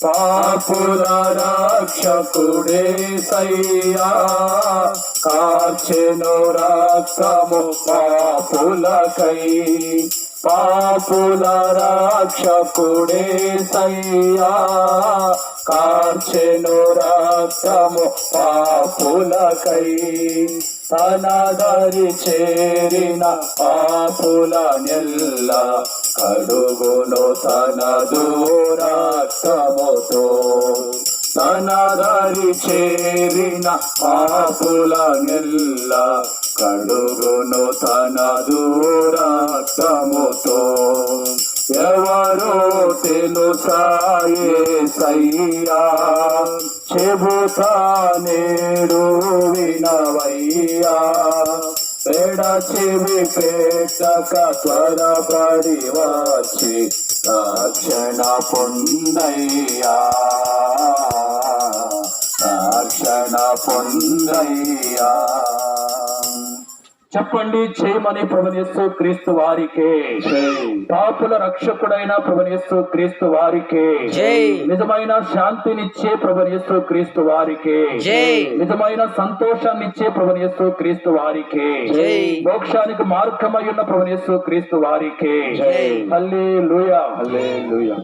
పాపుల రక్షకుడే సయ్యా, కార్చెను రక్తము పాపులకై. పాపుల రక్షకుడే సయ్యా, కార్చెను రక్తము పాపులకై. తన దరి చేరిన పాపుల నెల్ల కడుగును తనదు రక్తముతో. తన దరి చేరిన పాపుల నెల్ల కడుగును తనదు రక్తముతో. ఎవరో తెలుసా యేసయ్యా, చెబుతా నేడు వినవయ్యా. పెడ చెవి పెట్టక త్వరపడి వచ్చి రక్షణ పొందయ్యా, రక్షణ పొందయ్యా. చెప్పండి, చేయమని ప్రభునేసు క్రీస్తు వారికే. పాపుల రక్షకుడైన ప్రభునేసు క్రీస్తు వారికే. నిజమైన శాంతినిచ్చే ప్రభునేసు క్రీస్తు వారికే. నిజమైన సంతోషాన్నిచ్చే ప్రభునేసు క్రీస్తు వారికే. మోక్షానికి మార్గమై ఉన్న ప్రభునేసు క్రీస్తు వారికే. హల్లెలూయా, హల్లెలూయా.